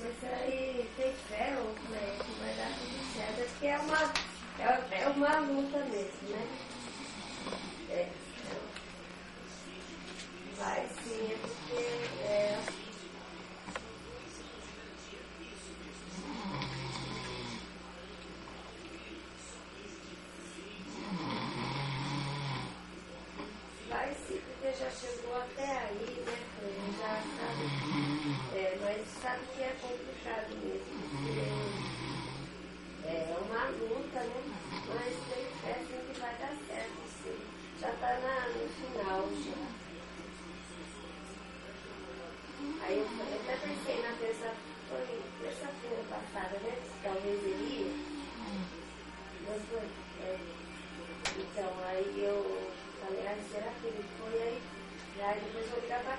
mas aí tem fé, ou como é que vai dar tudo certo? Acho que é uma luta mesmo, né? Vai sim, porque vai sim, porque já chegou até aí, né? Já sabe, mas sabe que é complicado mesmo, porque é uma luta, né? Mas tem fé sim que vai dar certo, sim. Já está no final já. Aí eu até pensei na terça-feira passada, né? Talvez ele ia. Mas foi. Então aí eu falei, será que ele foi? Aí depois eu vou ligar pra